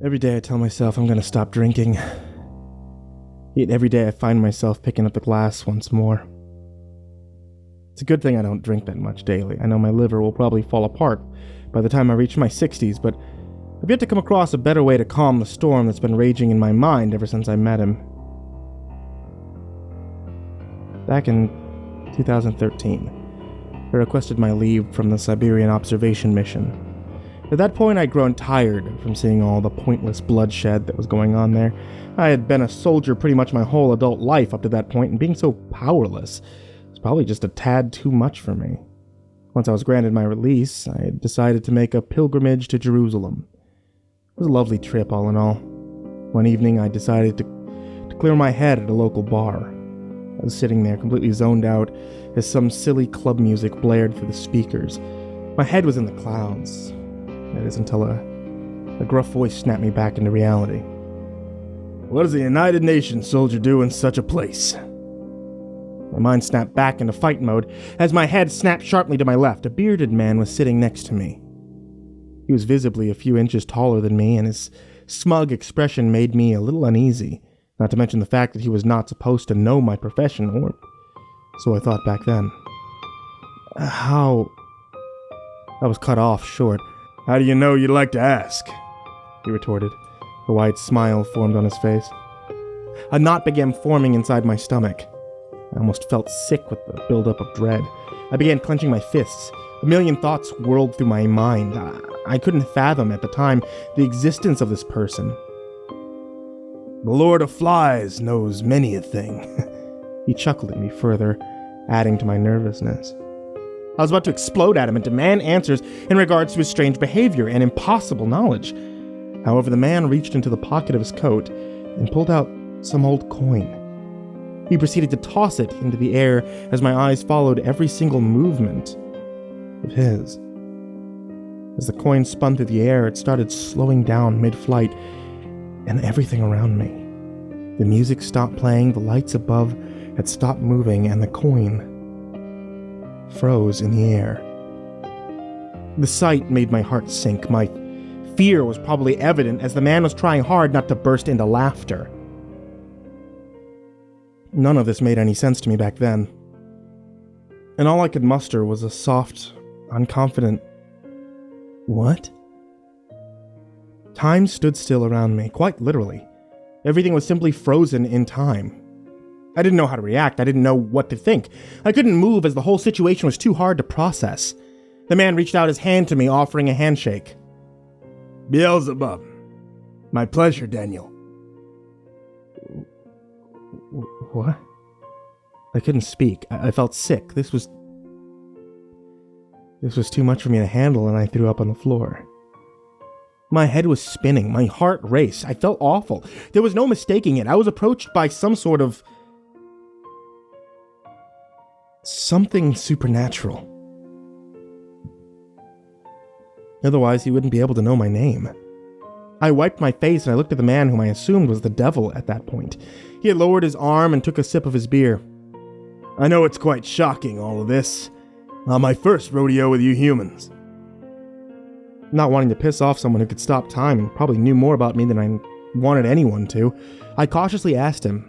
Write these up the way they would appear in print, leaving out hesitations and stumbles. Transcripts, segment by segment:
Every day I tell myself I'm gonna stop drinking. Yet every day I find myself picking up the glass once more. It's a good thing I don't drink that much daily. I know my liver will probably fall apart by the time I reach my 60s, but I've yet to come across a better way to calm the storm that's been raging in my mind ever since I met him. Back in 2013, I requested my leave from the Siberian observation mission. At that point, I'd grown tired from seeing all the pointless bloodshed that was going on there. I had been a soldier pretty much my whole adult life up to that point, and being so powerless was probably just a tad too much for me. Once I was granted my release, I had decided to make a pilgrimage to Jerusalem. It was a lovely trip, all in all. One evening, I decided to clear my head at a local bar. I was sitting there completely zoned out as some silly club music blared through the speakers. My head was in the clouds. That is until a gruff voice snapped me back into reality. "What does a United Nations soldier do in such a place?" My mind snapped back into fight mode as my head snapped sharply to my left. A bearded man was sitting next to me. He was visibly a few inches taller than me, and his smug expression made me a little uneasy, not to mention the fact that he was not supposed to know my profession, or so I thought back then. How? I was cut off short. "How do you know you'd like to ask?" he retorted. A wide smile formed on his face. A knot began forming inside my stomach. I almost felt sick with the buildup of dread. I began clenching my fists. A million thoughts whirled through my mind. I couldn't fathom at the time the existence of this person. "The Lord of Flies knows many a thing." He chuckled at me further, adding to my nervousness. I was about to explode at him and demand answers in regards to his strange behavior and impossible knowledge. However, the man reached into the pocket of his coat and pulled out some old coin. He proceeded to toss it into the air as my eyes followed every single movement of his. As the coin spun through the air, it started slowing down mid-flight, and everything around me. The music stopped playing, the lights above had stopped moving, and the coin froze in the air. The sight made my heart sink. My fear was probably evident as the man was trying hard not to burst into laughter. None of this made any sense to me back then, and all I could muster was a soft, unconfident, "What?" Time stood still around me, quite literally. Everything was simply frozen in time. I didn't know how to react. I didn't know what to think. I couldn't move as the whole situation was too hard to process. The man reached out his hand to me, offering a handshake. "Beelzebub. My pleasure, Daniel." What? I couldn't speak. I felt sick. This was too much for me to handle, and I threw up on the floor. My head was spinning. My heart raced. I felt awful. There was no mistaking it. I was approached by some sort of something supernatural. Otherwise, he wouldn't be able to know my name. I wiped my face and I looked at the man whom I assumed was the devil at that point. He had lowered his arm and took a sip of his beer. "I know it's quite shocking, all of this. My first rodeo with you humans." Not wanting to piss off someone who could stop time and probably knew more about me than I wanted anyone to, I cautiously asked him,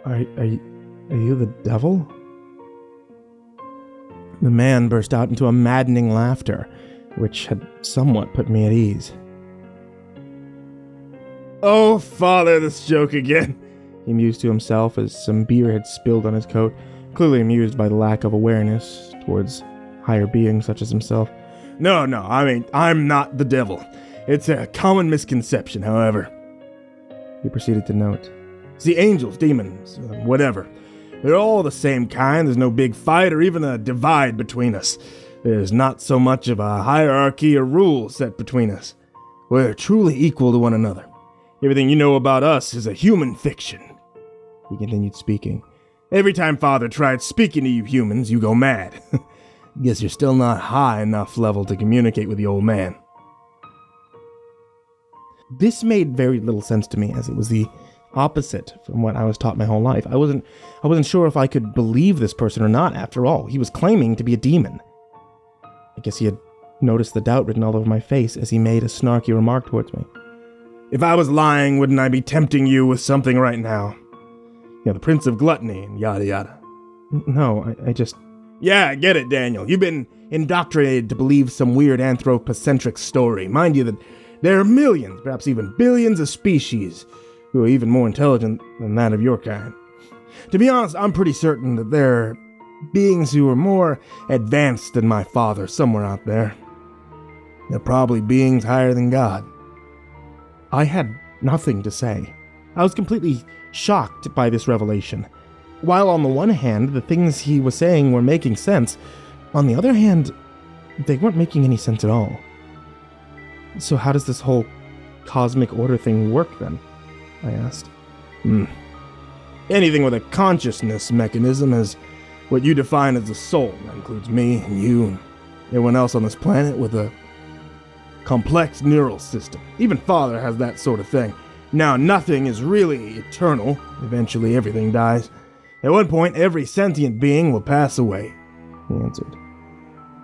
Are you the devil?" The man burst out into a maddening laughter, which had somewhat put me at ease. "Oh, father, this joke again," he mused to himself as some beer had spilled on his coat, clearly amused by the lack of awareness towards higher beings such as himself. No, I'm not the devil. It's a common misconception, however." He proceeded to note. "See, angels, demons, whatever. They're all the same kind. There's no big fight or even a divide between us. There's not so much of a hierarchy or rule set between us. We're truly equal to one another. Everything you know about us is a human fiction." He continued speaking. "Every time Father tried speaking to you humans, you go mad. Guess you're still not high enough level to communicate with the old man." This made very little sense to me, as it was the opposite from what I was taught my whole life. I wasn't sure if I could believe this person or not. After all, he was claiming to be a demon. I guess he had noticed the doubt written all over my face as he made a snarky remark towards me. If I was lying, wouldn't I be tempting you with something right now? The Prince of Gluttony and yada yada. No, I just... Yeah, I get it, Daniel. You've been indoctrinated to believe some weird anthropocentric story. Mind you that there are millions, perhaps even billions of species who are even more intelligent than that of your kind. To be honest, I'm pretty certain that there are beings who are more advanced than my father somewhere out there. They're probably beings higher than God. I had nothing to say. I was completely shocked by this revelation. While on the one hand, the things he was saying were making sense, on the other hand, they weren't making any sense at all. So how does this whole cosmic order thing work then? I asked. Anything with a consciousness mechanism is what you define as a soul. That includes me and you and everyone else on this planet with a complex neural system. Even Father has that sort of thing. Now, nothing is really eternal. Eventually, everything dies. At one point, every sentient being will pass away, he answered.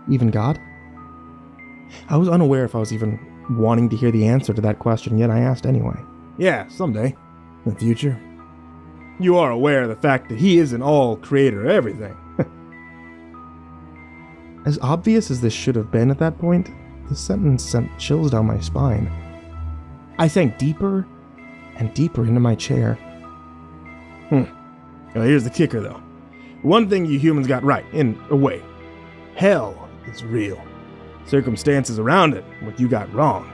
Even God? I was unaware if I was even wanting to hear the answer to that question, yet I asked anyway. Yeah, someday. In the future. You are aware of the fact that he isn't all creator of everything. As obvious as this should have been at that point, the sentence sent chills down my spine. I sank deeper and deeper into my chair. Well, here's the kicker, though. One thing you humans got right, in a way. Hell is real. Circumstances around it, what you got wrong.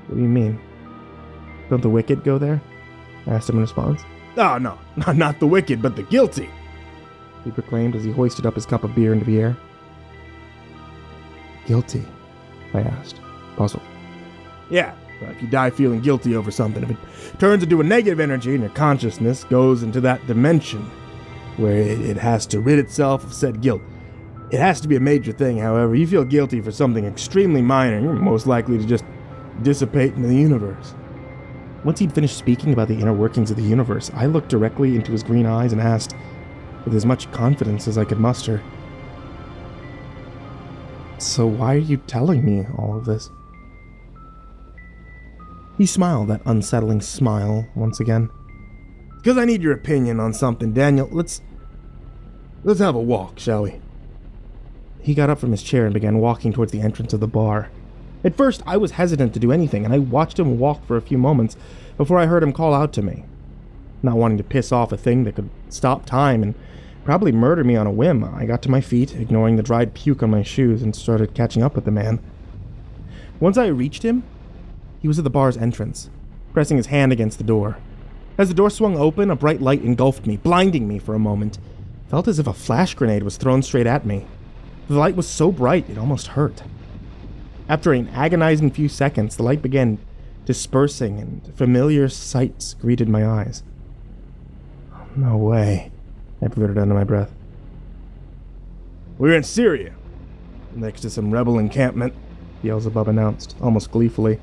What do you mean? Don't the wicked go there? I asked him in response. Oh, no, not the wicked, but the guilty, he proclaimed as he hoisted up his cup of beer into the air. Guilty? I asked, puzzled. Yeah, well, if you die feeling guilty over something, if it turns into a negative energy and your consciousness goes into that dimension where it has to rid itself of said guilt. It has to be a major thing, however. You feel guilty for something extremely minor, you're most likely to just dissipate into the universe. Once he'd finished speaking about the inner workings of the universe, I looked directly into his green eyes and asked, with as much confidence as I could muster, so why are you telling me all of this? He smiled that unsettling smile once again. Because I need your opinion on something, Daniel. Let's have a walk, shall we? He got up from his chair and began walking towards the entrance of the bar. At first, I was hesitant to do anything, and I watched him walk for a few moments before I heard him call out to me. Not wanting to piss off a thing that could stop time and probably murder me on a whim, I got to my feet, ignoring the dried puke on my shoes, and started catching up with the man. Once I reached him, he was at the bar's entrance, pressing his hand against the door. As the door swung open, a bright light engulfed me, blinding me for a moment. It felt as if a flash grenade was thrown straight at me. The light was so bright, it almost hurt. After an agonizing few seconds, the light began dispersing and familiar sights greeted my eyes. No way, I blurted under my breath. We're in Syria, next to some rebel encampment, Beelzebub announced, almost gleefully.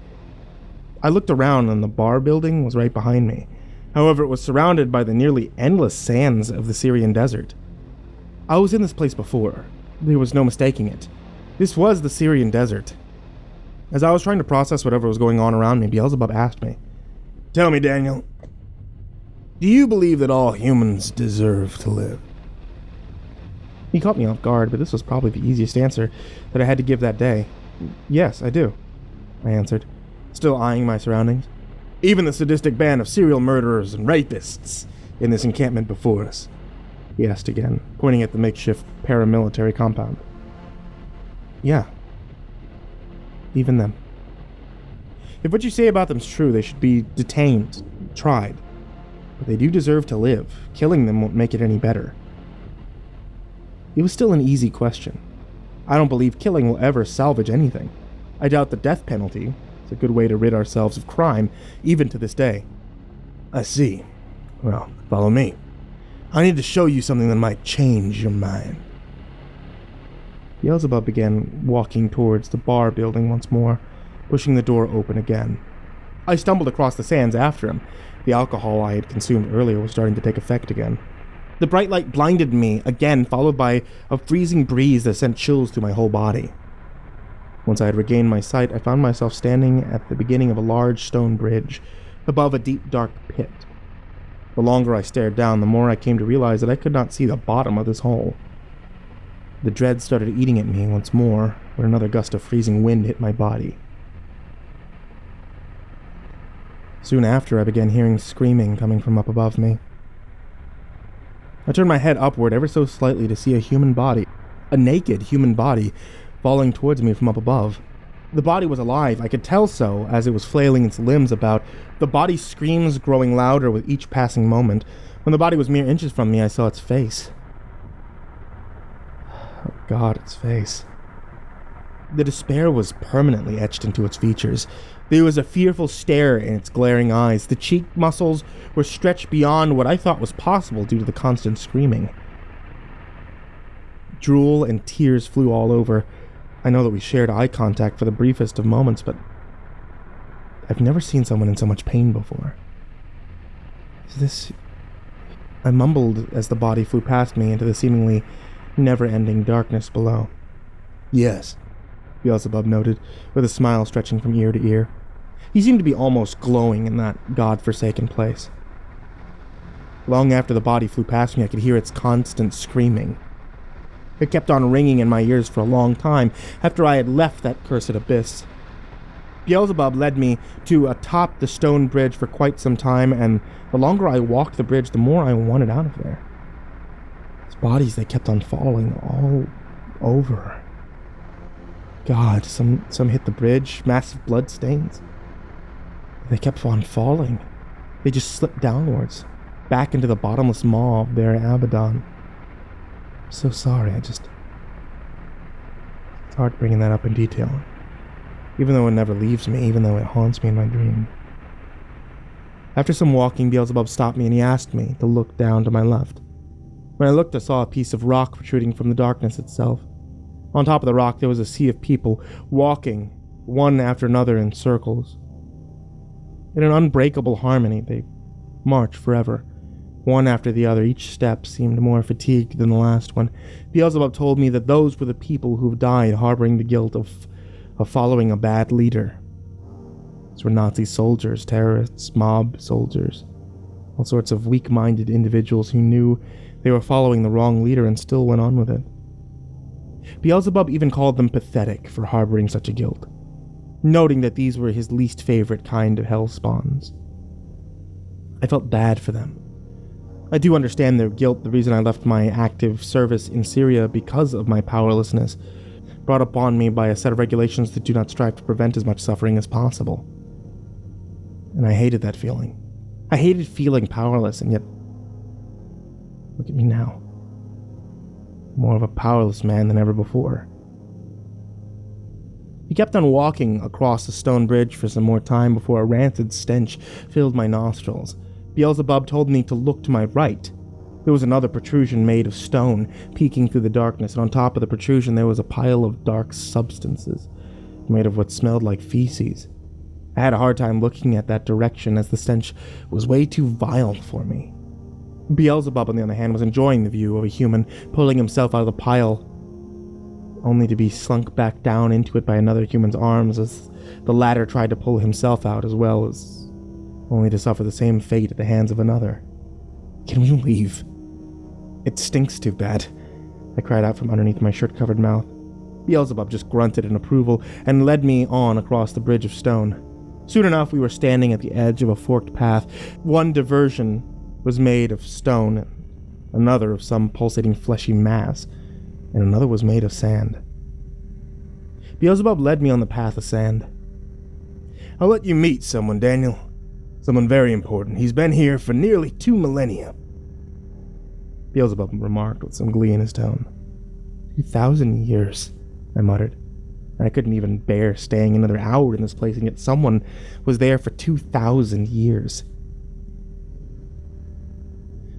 I looked around and the bar building was right behind me. However, it was surrounded by the nearly endless sands of the Syrian desert. I was in this place before. There was no mistaking it. This was the Syrian desert. As I was trying to process whatever was going on around me, Beelzebub asked me, Tell me, Daniel, do you believe that all humans deserve to live? He caught me off guard, but this was probably the easiest answer that I had to give that day. Yes, I do, I answered, still eyeing my surroundings. Even the sadistic band of serial murderers and rapists in this encampment before us, he asked again, pointing at the makeshift paramilitary compound. Yeah. Even them. If what you say about them's true, they should be detained, tried. But they do deserve to live. Killing them won't make it any better. It was still an easy question. I don't believe killing will ever salvage anything. I doubt the death penalty is a good way to rid ourselves of crime, even to this day. I see. Well, follow me. I need to show you something that might change your mind. Beelzebub began walking towards the bar building once more, pushing the door open again. I stumbled across the sands after him. The alcohol I had consumed earlier was starting to take effect again. The bright light blinded me again, followed by a freezing breeze that sent chills through my whole body. Once I had regained my sight, I found myself standing at the beginning of a large stone bridge, above a deep, dark pit. The longer I stared down, the more I came to realize that I could not see the bottom of this hole. The dread started eating at me once more, when another gust of freezing wind hit my body. Soon after, I began hearing screaming coming from up above me. I turned my head upward ever so slightly to see a human body, a naked human body, falling towards me from up above. The body was alive, I could tell so, as it was flailing its limbs about, the body's screams growing louder with each passing moment. When the body was mere inches from me, I saw its face. Oh God, its face. The despair was permanently etched into its features. There was a fearful stare in its glaring eyes. The cheek muscles were stretched beyond what I thought was possible due to the constant screaming. Drool and tears flew all over. I know that we shared eye contact for the briefest of moments, but I've never seen someone in so much pain before. Is this... I mumbled as the body flew past me into the seemingly never-ending darkness below. Yes, Beelzebub noted, with a smile stretching from ear to ear. He seemed to be almost glowing in that god-forsaken place. Long after the body flew past me, I could hear its constant screaming. It kept on ringing in my ears for a long time after I had left that cursed abyss. Beelzebub led me to atop the stone bridge for quite some time, and the longer I walked the bridge, the more I wanted out of there. These bodies, they kept on falling all over. God, some hit the bridge, massive blood stains. They kept on falling. They just slipped downwards, back into the bottomless maw of their Abaddon. I'm so sorry, it's hard bringing that up in detail. Even though it never leaves me, even though it haunts me in my dream. After some walking, Beelzebub stopped me and he asked me to look down to my left. When I looked, I saw a piece of rock protruding from the darkness itself. On top of the rock, there was a sea of people, walking, one after another in circles. In an unbreakable harmony, they marched forever, one after the other. Each step seemed more fatigued than the last one. Beelzebub told me that those were the people who died harboring the guilt of following a bad leader. These were Nazi soldiers, terrorists, mob soldiers, all sorts of weak-minded individuals who knew they were following the wrong leader and still went on with it. Beelzebub even called them pathetic for harboring such a guilt, noting that these were his least favorite kind of hell spawns. I felt bad for them. I do understand their guilt, the reason I left my active service in Syria because of my powerlessness, brought upon me by a set of regulations that do not strive to prevent as much suffering as possible. And I hated that feeling. I hated feeling powerless, and yet, look at me now. More of a powerless man than ever before. He kept on walking across the stone bridge for some more time before a rancid stench filled my nostrils. Beelzebub told me to look to my right. There was another protrusion made of stone, peeking through the darkness, and on top of the protrusion there was a pile of dark substances, made of what smelled like feces. I had a hard time looking at that direction, as the stench was way too vile for me. Beelzebub, on the other hand, was enjoying the view of a human pulling himself out of the pile, only to be slunk back down into it by another human's arms as the latter tried to pull himself out as well, as only to suffer the same fate at the hands of another. Can we leave? It stinks too bad, I cried out from underneath my shirt-covered mouth. Beelzebub just grunted in approval and led me on across the bridge of stone. Soon enough, we were standing at the edge of a forked path. One diversion was made of stone, another of some pulsating fleshy mass, and another was made of sand. Beelzebub led me on the path of sand. I'll let you meet someone, Daniel. Someone very important. He's been here for nearly 2 millennia. Beelzebub remarked with some glee in his tone. 2,000 years, I muttered. And I couldn't even bear staying another hour in this place, and yet someone was there for 2,000 years.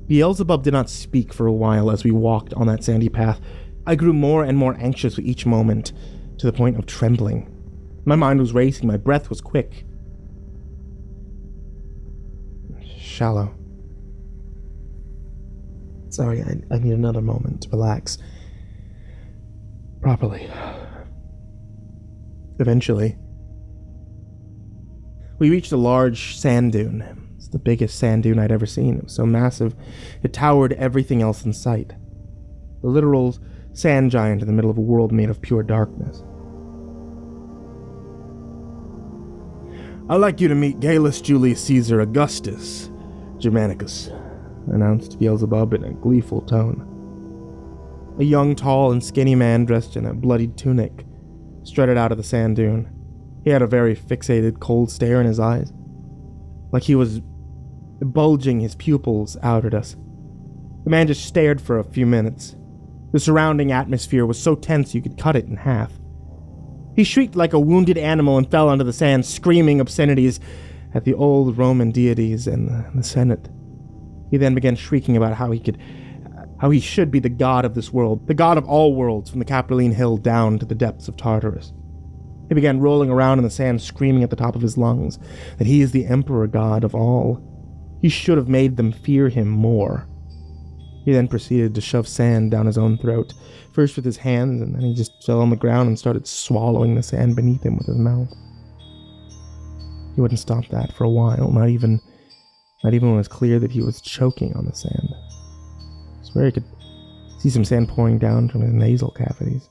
Beelzebub did not speak for a while as we walked on that sandy path. I grew more and more anxious with each moment, to the point of trembling. My mind was racing, my breath was quick. Shallow. Sorry, I need another moment to relax properly. Eventually, we reached a large sand dune. It's the biggest sand dune I'd ever seen. It was so massive, it towered everything else in sight. A literal sand giant in the middle of a world made of pure darkness. "I'd like you to meet Gallus Julius Caesar Augustus Germanicus," announced Beelzebub in a gleeful tone. A young, tall, and skinny man dressed in a bloodied tunic strutted out of the sand dune. He had a very fixated, cold stare in his eyes, like he was bulging his pupils out at us. The man just stared for a few minutes. The surrounding atmosphere was so tense you could cut it in half. He shrieked like a wounded animal and fell onto the sand, screaming obscenities at the old Roman deities and the Senate. He then began shrieking about how he should be the god of this world, the god of all worlds, from the Capitoline Hill down to the depths of Tartarus. He began rolling around in the sand, screaming at the top of his lungs that he is the emperor god of all. He should have made them fear him more. He then proceeded to shove sand down his own throat, first with his hands, and then he just fell on the ground and started swallowing the sand beneath him with his mouth. He wouldn't stop that for a while, not even when it was clear that he was choking on the sand. I swear he could see some sand pouring down from his nasal cavities.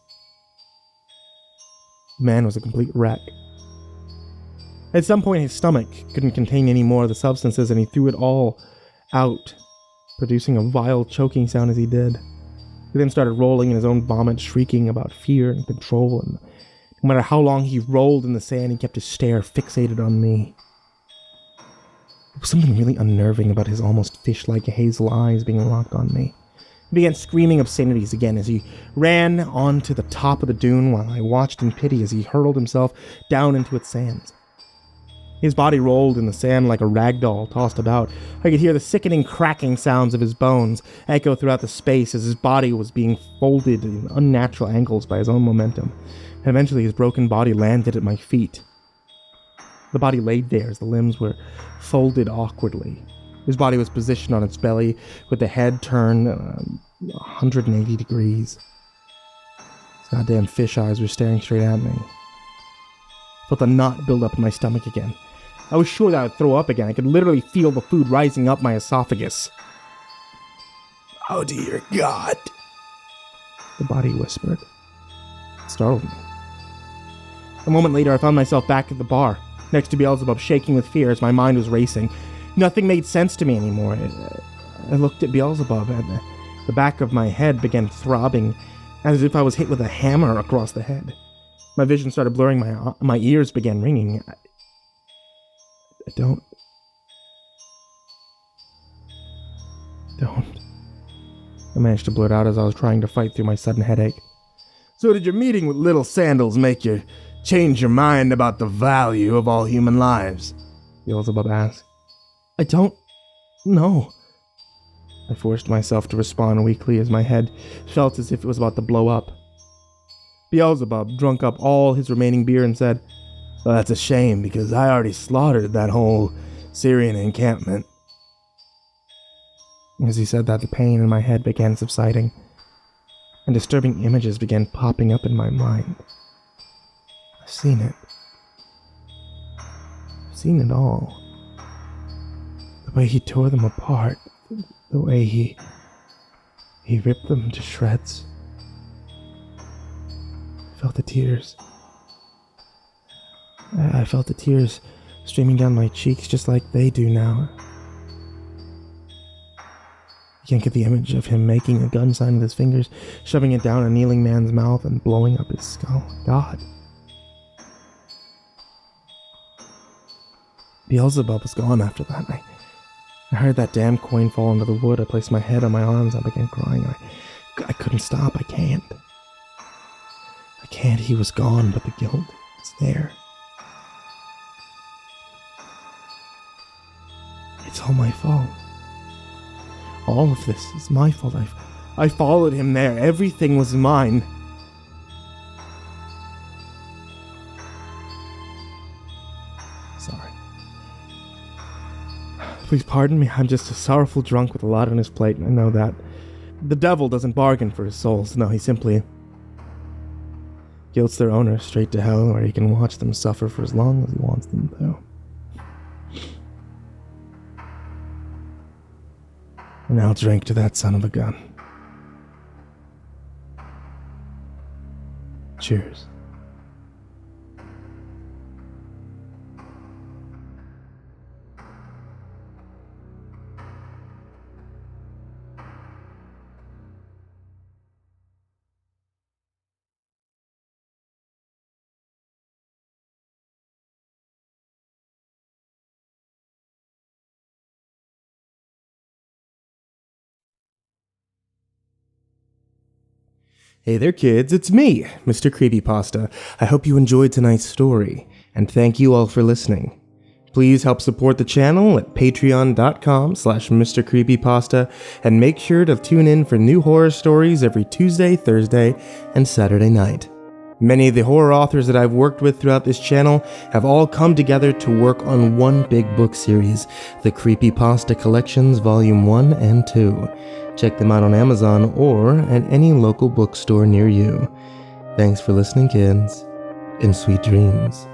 The man was a complete wreck. At some point, his stomach couldn't contain any more of the substances, and he threw it all out, producing a vile choking sound as he did. He then started rolling in his own vomit, shrieking about fear and control, and no matter how long he rolled in the sand, he kept his stare fixated on me. There was something really unnerving about his almost fish-like hazel eyes being locked on me. He began screaming obscenities again as he ran onto the top of the dune while I watched in pity as he hurled himself down into its sands. His body rolled in the sand like a rag doll tossed about. I could hear the sickening cracking sounds of his bones echo throughout the space as his body was being folded in unnatural angles by his own momentum. And eventually his broken body landed at my feet. The body laid there as the limbs were folded awkwardly. His body was positioned on its belly with the head turned 180 degrees. His goddamn fish eyes were staring straight at me. I felt a knot build up in my stomach again. I was sure that I would throw up again. I could literally feel the food rising up my esophagus. "Oh dear God," the body whispered. It startled me. A moment later, I found myself back at the bar, next to Beelzebub, shaking with fear as my mind was racing. Nothing made sense to me anymore. I looked at Beelzebub, and the back of my head began throbbing as if I was hit with a hammer across the head. My vision started blurring, my ears began ringing. I don't. I managed to blurt out as I was trying to fight through my sudden headache. "So did your meeting with Little Sandals make you change your mind about the value of all human lives?" Beelzebub asked. "I don't know." I forced myself to respond weakly as my head felt as if it was about to blow up. Beelzebub drunk up all his remaining beer and said, "Well, that's a shame, because I already slaughtered that whole Syrian encampment." As he said that, the pain in my head began subsiding, and disturbing images began popping up in my mind. I've seen it. I've seen it all. The way he tore them apart, the way he ripped them to shreds. I felt the tears. I felt the tears streaming down my cheeks just like they do now. I can't get the image of him making a gun sign with his fingers, shoving it down a kneeling man's mouth and blowing up his skull. God. Beelzebub was gone after that. I heard that damn coin fall into the wood. I placed my head on my arms and I began crying. I couldn't stop. I can't. He was gone, but the guilt is there. It's all my fault. All of this is my fault. I followed him there. Everything was mine. Sorry. Please pardon me. I'm just a sorrowful drunk with a lot on his plate, and I know that. The devil doesn't bargain for his souls. No, he simply Guilt's their owner straight to hell, where he can watch them suffer for as long as he wants them to. And now drink to that son of a gun. Cheers. Hey there, kids, it's me, MrCreepyPasta. I hope you enjoyed tonight's story, and thank you all for listening. Please help support the channel at patreon.com/MrCreepyPasta, and make sure to tune in for new horror stories every Tuesday, Thursday, and Saturday night. Many of the horror authors that I've worked with throughout this channel have all come together to work on one big book series, the CreepyPasta Collections Volume 1 and 2. Check them out on Amazon or at any local bookstore near you. Thanks for listening, kids, and sweet dreams.